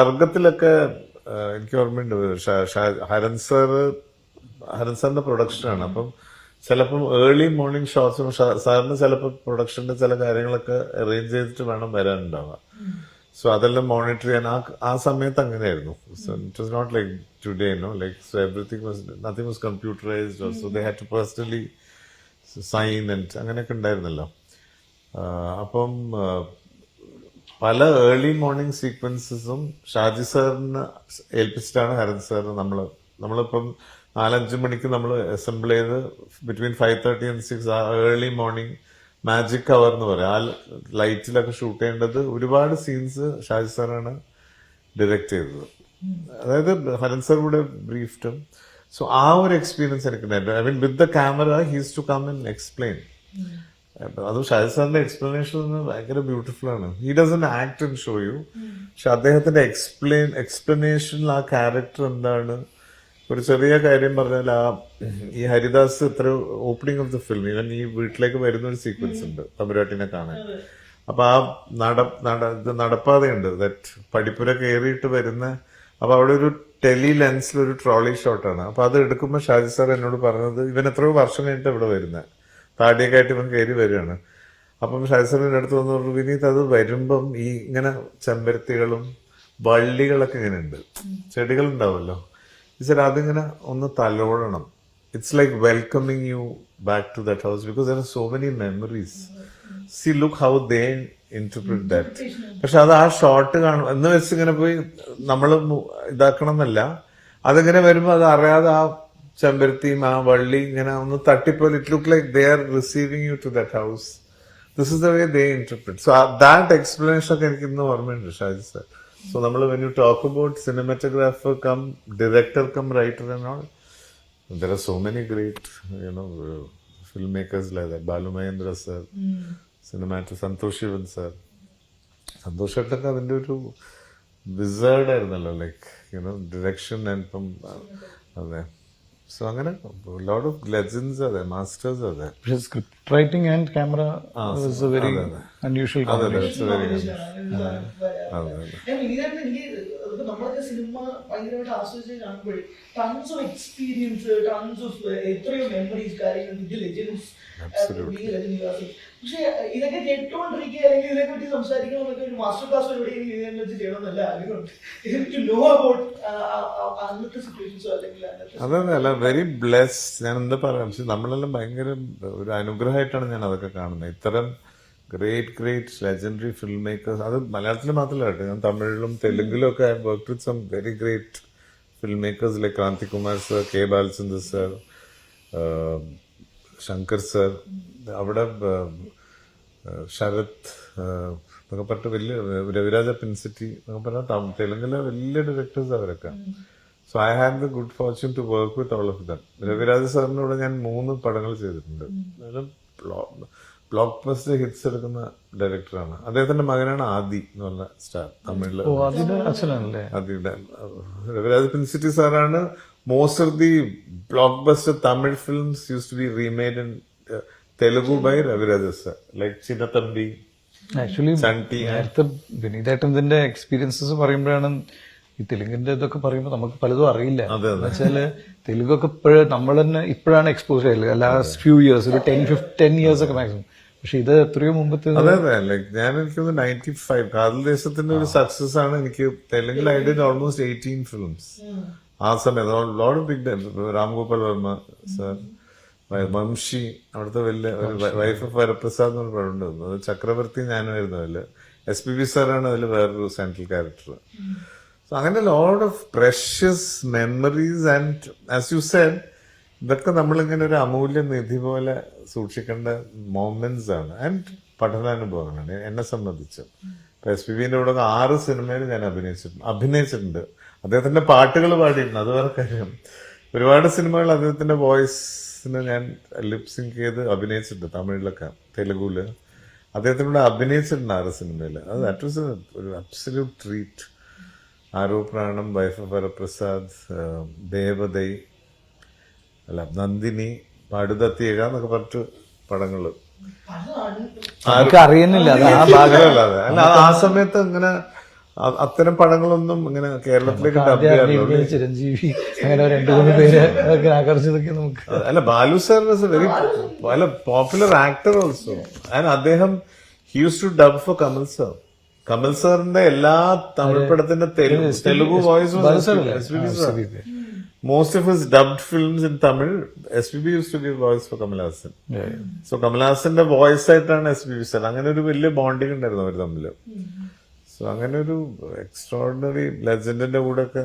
സർഗത്തിലൊക്കെ എനിക്ക് ഓർമ്മയുണ്ട് ഹരൻ സാറിന്റെ പ്രൊഡക്ഷനാണ്. അപ്പം ചിലപ്പം ഏർലി മോർണിംഗ് ഷോട്ട്സും സാറിന് ചിലപ്പോൾ പ്രൊഡക്ഷന്റെ ചില കാര്യങ്ങളൊക്കെ അറേഞ്ച് ചെയ്തിട്ട് വേണം വരാനുണ്ടാവുക. സോ അതെല്ലാം മോണിറ്റർ ചെയ്യാൻ ആ സമയത്ത് അങ്ങനെയായിരുന്നു. So it was not like today no like so everything was nothing was computerised. So they had to personally sign and അങ്ങനെയൊക്കെ ഉണ്ടായിരുന്നല്ലോ. അപ്പം പല ഏർലി മോർണിംഗ് സീക്വൻസസും ഷാജി സാറിന് ഏൽപ്പിച്ചിട്ടാണ് ഹരൻ സാർ നമ്മളിപ്പം 4-5 മണിക്ക് നമ്മൾ അസംബിൾ ചെയ്ത് ബിറ്റ്വീൻ 5:30 and 6 ആ ഏർലി മോർണിംഗ് മാജിക് അവർ എന്ന് പറയാം. ആ ലൈറ്റിലൊക്കെ ഷൂട്ട് ചെയ്യേണ്ടത് ഒരുപാട് സീൻസ് ഷാജി സാറാണ് ഡയറക്റ്റ് ചെയ്തത്. അതായത് ഹരൻ സാർ കൂടെ ബ്രീഫ്റ്റും. സോ ആ ഒരു എക്സ്പീരിയൻസ് എനിക്കുണ്ടായിരുന്നു. I mean with the camera he's to come and explain. അതും ഷാജി സാറിന്റെ എക്സ്പ്ലനേഷൻ ഭയങ്കര ബ്യൂട്ടിഫുൾ ആണ്. He doesn't act and show you, പക്ഷെ അദ്ദേഹത്തിന്റെ എക്സ്പ്ലനേഷനിൽ ആ ക്യാരക്ടർ എന്താണ്. ഒരു ചെറിയ കാര്യം പറഞ്ഞാൽ ഈ ഹരിദാസ് ഇത്ര ഓപ്പണിംഗ് ഓഫ് ദ ഫിലിം ഇവൻ ഈ വീട്ടിലേക്ക് വരുന്ന ഒരു സീക്വൻസ് ഉണ്ട് തമ്പുരാട്ടിനെ കാണാൻ. അപ്പൊ ആ നടപ്പാതയുണ്ട് ദറ്റ് പടിപ്പുര കയറിയിട്ട് വരുന്ന. അപ്പൊ അവിടെ ഒരു ടെലി ലെൻസിൽ ഒരു ട്രോളി ഷോട്ടാണ്. അപ്പൊ അത് എടുക്കുമ്പോൾ ഷാജി സാർ എന്നോട് പറഞ്ഞത് ഇവൻ എത്രയോ വർഷം കഴിഞ്ഞിട്ട് ഇവിടെ വരുന്നത്, താടിയൊക്കെ ആയിട്ട് ഇവൻ കയറി വരികയാണ്. അപ്പം ഷാജി സാറിന്റെ അടുത്ത് വന്നു, വിനീത് അത് വരുമ്പം ഈ ഇങ്ങനെ ചെമ്പരത്തികളും വള്ളികളൊക്കെ ഇങ്ങനെ ഉണ്ട്, ചെടികൾ ഉണ്ടാവുമല്ലോ. സാർ അതിങ്ങനെ ഒന്ന് തലോടണം. It's like welcoming you back to that house because there are so many memories. See look how they interpret that. പക്ഷെ അത് ആ ഷോട്ട് കാണും എന്ന് വെച്ച് ഇങ്ങനെ പോയി നമ്മൾ ഇതാക്കണം എന്നല്ല. അതിങ്ങനെ വരുമ്പോൾ അത് അറിയാതെ ആ ചെമ്പരത്തിയും ആ വള്ളി ഇങ്ങനെ ഒന്ന് തട്ടിപ്പോലെ it look like they are receiving you to that house. This is the way they interpret. So that explanation ഒക്കെ എനിക്ക് ഇന്ന് ഓർമ്മയുണ്ട് Shaji sir. So when you talk about cinematographer come director come writer and all, there are so many great filmmakers like that. Balu Mahendra sir, cinematographer Santosh Shivan sir. Santosh Shettakka adinte oru wizard ആയിരുന്നല്ലോ, like direction and അതെ. So അങ്ങനെ a lot of legends are there, masters are there. Because script writing and camera was a very unusual combination. നമ്മളൊക്കെ cinema ഭയങ്കരമായിട്ട് ആസ്വദിച്ച് കാണുമ്പോഴേ tons of experience, tons of എത്രയോ memories, കാര്യങ്ങൾ, legends. പക്ഷെ ഇതൊക്കെ കേട്ടുകൊണ്ടിരിക്കുക അല്ലെങ്കിൽ ഇതിനെ പറ്റി സംസാരിക്കണമെന്നൊക്കെ ഒരു മാസ്റ്റർ ക്ലാസ് എവിടെയെങ്കിലും ഇതിനെ വെച്ച് ചെയ്യണമെന്നല്ല ആഗ്രഹമുണ്ട്. ടു നോ അബൌട്ട് അന്നത്തെ സിറ്റുവേഷൻസോ അല്ലെങ്കിൽ അല്ല വെരി ബ്ലെസ്ഡ്. ഞാൻ എന്താ പറയാം, നമ്മളെല്ലാം ഭയങ്കര ഒരു അനുഗ്രഹമായിട്ടാണ് ഞാൻ അതൊക്കെ കാണുന്നത്. ഇത്തരം ഗ്രേറ്റ് ലെജൻഡറി ഫിലിം മേക്കേഴ്സ്. അത് മലയാളത്തിൽ മാത്രമല്ല കേട്ടോ, ഞാൻ തമിഴിലും തെലുങ്കിലും ഒക്കെ I work with some very great film makers like Kranthikumar sir, K Balachandra sir, Shankar sir, അവിടെ ശരത് എന്നൊക്കെ പറഞ്ഞിട്ട് വലിയ രവിരാജ പിൻസിറ്റി എന്നൊക്കെ പറഞ്ഞാൽ തെലുങ്കിലെ വലിയ ഡയറക്ടേഴ്സ് അവരൊക്കെ. So I had the good fortune to work with all of them. Raviraja സാറിനോട് ഞാൻ 3 പടങ്ങൾ ചെയ്തിട്ടുണ്ട്. ബ്ലോക്ക് ബസ്റ്റർ ഹിറ്റ്സ് എടുക്കുന്ന ഡയറക്ടറാണ്. അദ്ദേഹത്തിന്റെ മകനാണ് ആദി എന്ന് പറഞ്ഞ സ്റ്റാർ, തമിഴില്. ആദിയുടെ രവിരാജ പിൻസിറ്റി സാറാണ്. Most of the blockbuster Tamil films used to be remade in Telugu by Raviraja sir, like Chinna Thambi. Actually നേരത്തെ വിനീതേട്ടന്റെ എക്സ്പീരിയൻസസ് പറയുമ്പോഴാണ് ഈ തെലുങ്കിന്റെ ഇതൊക്കെ പറയുമ്പോൾ നമുക്ക് പലതും അറിയില്ല. എന്നുവെച്ചാല് തെലുഗൊക്കെ നമ്മൾ തന്നെ ഇപ്പോഴാണ് എക്സ്പോസ് ചെയ്യല്, ലാസ്റ്റ് ഫ്യൂ ഇയേഴ്സ്, ഒരു 10 years ഒക്കെ മാക്സിമം. പക്ഷെ ഇത് എത്രയോ മുമ്പത്തെ. അതെ ലൈക്ക് ഞാൻ എനിക്ക് 95 കാതൽ ദേശത്തിന്റെ ഒരു സക്സസ് ആണ്. എനിക്ക് തെലുങ്കിൽ ഐ ഡിഡ് ഓൾമോസ്റ്റ് 18 ഫിലിംസ് ആ സമയത്ത്. Lot of big Ramgopal Varma sir, Vamsi, അവിടുത്തെ വലിയ വൈഫ് ഓഫ് വരപ്രസാദ് എന്ന് പറഞ്ഞ പടമുണ്ട്. അത് ചക്രവർത്തി ഞാനായിരുന്നു അതില്. SPB സാറാണ് അതിൽ വേറൊരു സെൻട്രൽ ക്യാരക്ടർ. സോ അങ്ങനെ lot of precious memories and as you said ഇതൊക്കെ നമ്മളിങ്ങനെ ഒരു അമൂല്യ നിധി പോലെ സൂക്ഷിക്കേണ്ട മൊമെന്റ്സ് ആണ് ആൻഡ് പഠനാനുഭവങ്ങളാണ് എന്നെ സംബന്ധിച്ച്. ഇപ്പൊ SPBന്റെ കൂടെ 6 സിനിമയിൽ ഞാൻ അഭിനയിച്ചിട്ടുണ്ട്. അദ്ദേഹത്തിന്റെ പാട്ടുകൾ പാടിയിട്ടുണ്ട്, അത് വേറെ കാര്യം. ഒരുപാട് സിനിമകൾ അദ്ദേഹത്തിന്റെ വോയിസിന് ഞാൻ ലിപ്സിങ് ചെയ്ത് അഭിനയിച്ചിട്ടുണ്ട്, തമിഴിലൊക്കെ തെലുഗുല്. അദ്ദേഹത്തിനൂടെ അഭിനയിച്ചിട്ടുണ്ട് 6 സിനിമയിൽ. അത് ദാറ്റ് വാസ് ഒരു അബ്സല്യൂട്ട് ട്രീറ്റ്. ആരോപ്രാണം, വൈഫ് ഓഫ് വരപ്രസാദ്, ദേവദൈ, അല്ല നന്ദിനി, പടുതത്തിയേക എന്നൊക്കെ പറഞ്ഞിട്ട് പടങ്ങള് അറിയുന്നില്ല. അല്ല ആ സമയത്ത് അങ്ങനെ അത്തരം പടങ്ങളൊന്നും ഇങ്ങനെ കേരളത്തിലേക്ക് ഡബ് ആദ്യം ചെയ്യാറില്ല. അറിഞ്ഞിരുന്നത് ചിരഞ്ജീവി അങ്ങനെ 2-3 പേര് അതൊക്കെ ആകർഷിച്ചതൊക്കെ നമുക്ക് അല്ല, Balu sir is a very popular actor also. And അദ്ദേഹം he used to dub for Kamal sir. Kamal സാറിന്റെ എല്ലാ തമിഴ് പടത്തിന്റെ Telugu voice most of his dubbed films in Tamil, SPB used to give voice for Kamal Haasan. So Kamal Haasanന്റെ voice ആയിട്ടാണ് SPB sir. അങ്ങനെ ഒരു വലിയ bonding ഉണ്ടായിരുന്നു അവർ തമ്മില്. സോ അങ്ങനെ ഒരു എക്സ്ട്രോർഡിനറി ലെജൻഡിന്റെ കൂടെ ഒക്കെ